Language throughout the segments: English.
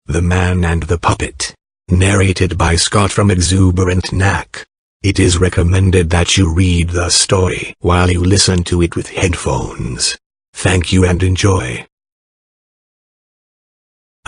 The Man and the Puppet. Narrated by Scott from Exuberant Knack. It is recommended that you read the story while you listen to it with headphones. Thank you and enjoy.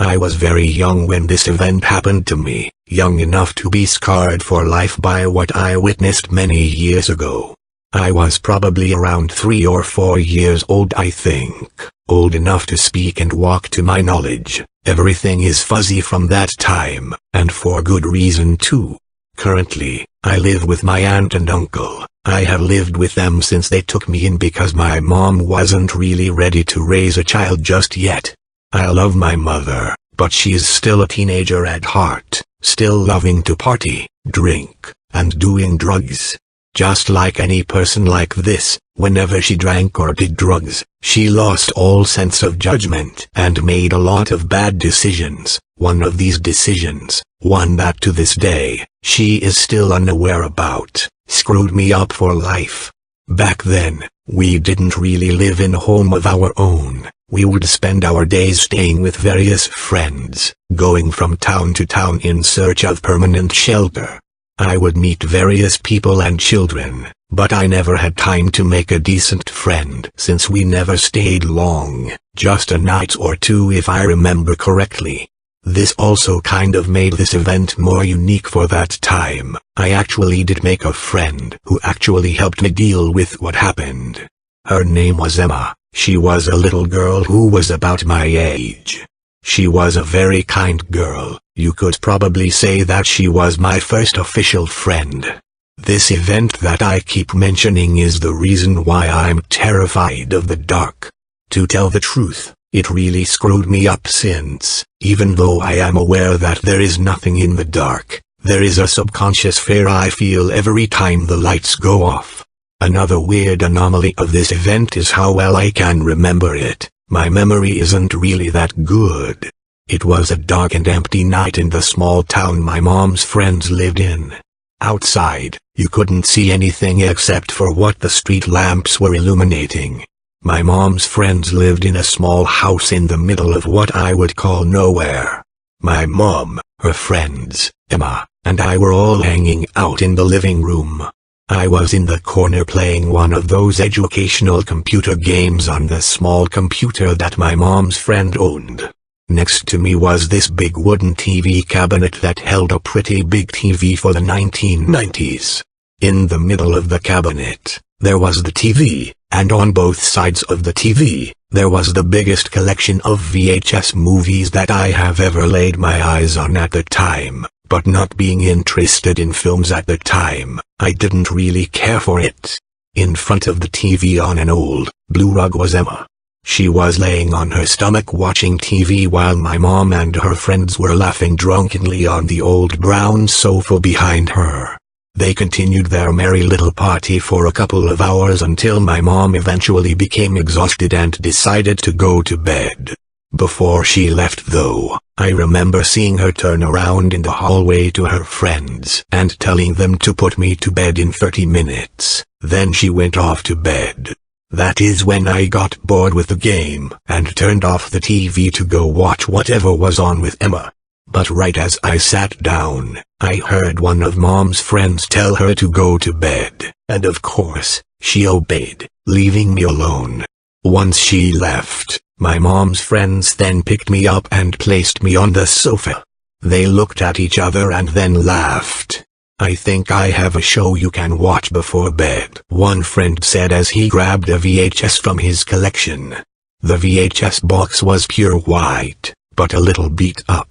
I was very young when this event happened to me, young enough to be scarred for life by what I witnessed many years ago. I was probably around 3 or 4 years old, I think, old enough to speak and walk to my knowledge. Everything is fuzzy from that time, and for good reason too. Currently, I live with my aunt and uncle. I have lived with them since they took me in because my mom wasn't really ready to raise a child just yet. I love my mother, but she is still a teenager at heart, still loving to party, drink, and doing drugs. Just like any person like this, whenever she drank or did drugs, she lost all sense of judgment and made a lot of bad decisions. One of these decisions, one that to this day, she is still unaware about, screwed me up for life. Back then, we didn't really live in a home of our own. We would spend our days staying with various friends, going from town to town in search of permanent shelter. I would meet various people and children, but I never had time to make a decent friend since we never stayed long, just a night or two if I remember correctly. This also kind of made this event more unique for that time. I actually did make a friend who actually helped me deal with what happened. Her name was Emma. She was a little girl who was about my age. She was a very kind girl. You could probably say that she was my first official friend. This event that I keep mentioning is the reason why I'm terrified of the dark. To tell the truth, it really screwed me up since, even though I am aware that there is nothing in the dark, there is a subconscious fear I feel every time the lights go off. Another weird anomaly of this event is how well I can remember it. My memory isn't really that good. It was a dark and empty night in the small town my mom's friends lived in. Outside, you couldn't see anything except for what the street lamps were illuminating. My mom's friends lived in a small house in the middle of what I would call nowhere. My mom, her friends, Emma, and I were all hanging out in the living room. I was in the corner playing one of those educational computer games on the small computer that my mom's friend owned. Next to me was this big wooden TV cabinet that held a pretty big TV for the 1990s. In the middle of the cabinet, there was the TV, and on both sides of the TV, there was the biggest collection of VHS movies that I have ever laid my eyes on at the time. But not being interested in films at the time, I didn't really care for it. In front of the TV on an old, blue rug was Emma. She was laying on her stomach watching TV while my mom and her friends were laughing drunkenly on the old brown sofa behind her. They continued their merry little party for a couple of hours until my mom eventually became exhausted and decided to go to bed. Before she left though, I remember seeing her turn around in the hallway to her friends and telling them to put me to bed in 30 minutes. Then she went off to bed. That is when I got bored with the game and turned off the TV to go watch whatever was on with Emma. But right as I sat down, I heard one of mom's friends tell her to go to bed, and of course, she obeyed, leaving me alone. Once she left, my mom's friends then picked me up and placed me on the sofa. They looked at each other and then laughed. "I think I have a show you can watch before bed," one friend said as he grabbed a VHS from his collection. The VHS box was pure white, but a little beat up.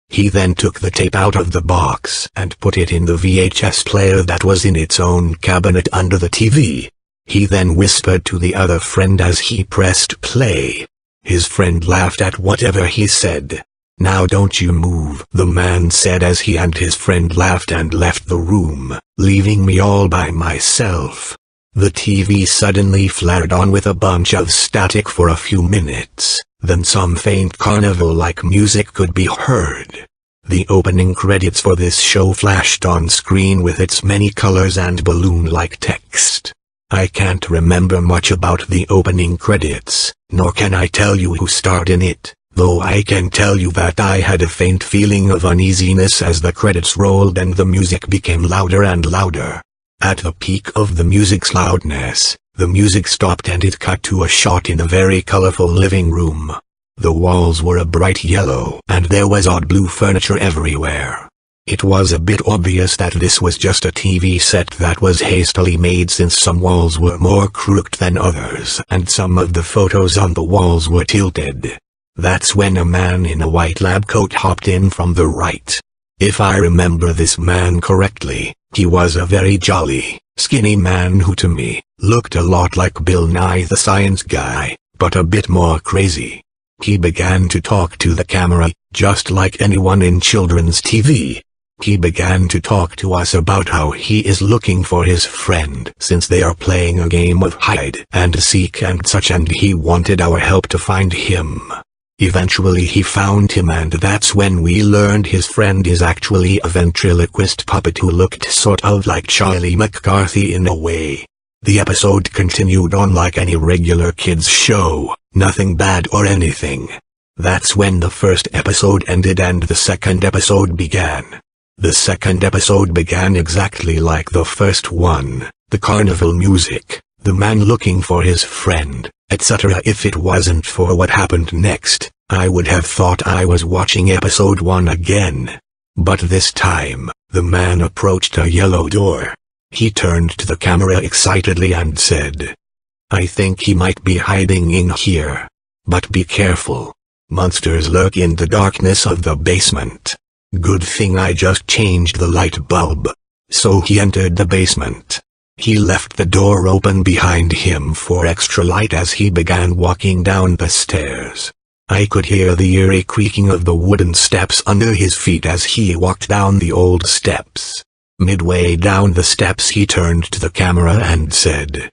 He then took the tape out of the box and put it in the VHS player that was in its own cabinet under the TV. He then whispered to the other friend as he pressed play. His friend laughed at whatever he said. "Now don't you move," the man said as he and his friend laughed and left the room, leaving me all by myself. The TV suddenly flared on with a bunch of static for a few minutes, then some faint carnival-like music could be heard. The opening credits for this show flashed on screen with its many colors and balloon-like text. I can't remember much about the opening credits, nor can I tell you who starred in it. though I can tell you that I had a faint feeling of uneasiness as the credits rolled and the music became louder and louder. At the peak of the music's loudness, the music stopped and it cut to a shot in a very colorful living room. The walls were a bright yellow and there was odd blue furniture everywhere. It was a bit obvious that this was just a TV set that was hastily made, since some walls were more crooked than others and some of the photos on the walls were tilted. That's when a man in a white lab coat hopped in from the right. If I remember this man correctly, he was a very jolly, skinny man who to me looked a lot like Bill Nye the Science Guy, but a bit more crazy. He began to talk to the camera, just like anyone in children's TV. He began to talk to us about how he is looking for his friend since they are playing a game of hide and seek and such, and he wanted our help to find him. Eventually he found him, and that's when we learned his friend is actually a ventriloquist puppet who looked sort of like Charlie McCarthy in a way. The episode continued on like any regular kids show, nothing bad or anything. That's when the first episode ended and the second episode began. The second episode began exactly like the first one, the carnival music, the man looking for his friend, etc. If it wasn't for what happened next, I would have thought I was watching episode 1 again. But this time, the man approached a yellow door. He turned to the camera excitedly and said, "I think he might be hiding in here. But be careful. Monsters lurk in the darkness of the basement. Good thing I just changed the light bulb." So he entered the basement. He left the door open behind him for extra light as he began walking down the stairs. I could hear the eerie creaking of the wooden steps under his feet as he walked down the old steps. Midway down the steps he turned to the camera and said,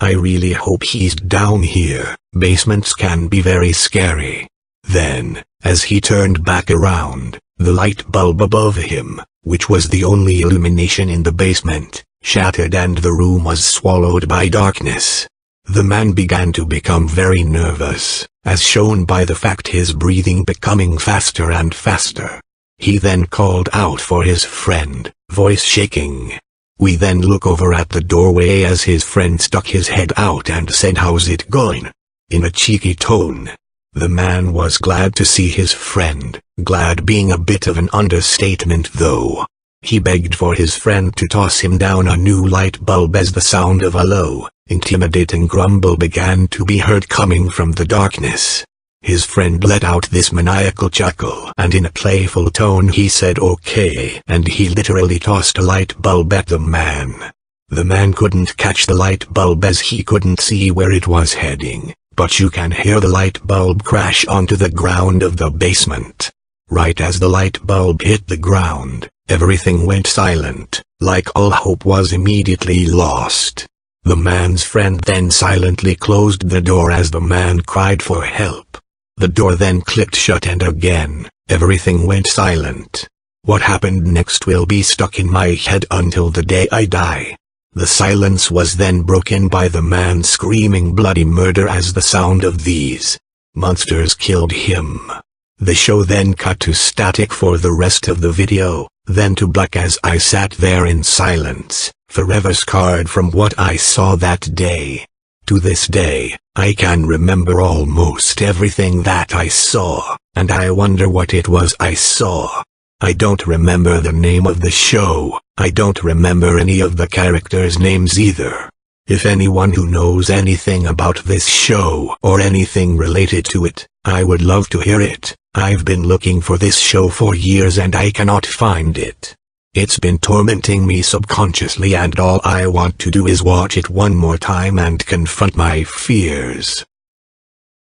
"I really hope he's down here. Basements can be very scary." Then, as he turned back around, the light bulb above him, which was the only illumination in the basement, shattered and the room was swallowed by darkness. The man began to become very nervous, as shown by the fact his breathing becoming faster and faster. He then called out for his friend, voice shaking. We then look over at the doorway as his friend stuck his head out and said, "How's it going?" in a cheeky tone. The man was glad to see his friend, glad being a bit of an understatement though. He begged for his friend to toss him down a new light bulb as the sound of a low, intimidating grumble began to be heard coming from the darkness. His friend let out this maniacal chuckle and in a playful tone he said okay, and he literally tossed a light bulb at the man. The man couldn't catch the light bulb as he couldn't see where it was heading, but you can hear the light bulb crash onto the ground of the basement. Right as the light bulb hit the ground, everything went silent, like all hope was immediately lost. The man's friend then silently closed the door as the man cried for help. The door then clicked shut and again, everything went silent. What happened next will be stuck in my head until the day I die. The silence was then broken by the man screaming bloody murder as the sound of these monsters killed him. The show then cut to static for the rest of the video, then to black as I sat there in silence, forever scarred from what I saw that day. To this day, I can remember almost everything that I saw, and I wonder what it was I saw. I don't remember the name of the show, I don't remember any of the characters' names either. If anyone who knows anything about this show or anything related to it, I would love to hear it. I've been looking for this show for years and I cannot find it. It's been tormenting me subconsciously and all I want to do is watch it one more time and confront my fears.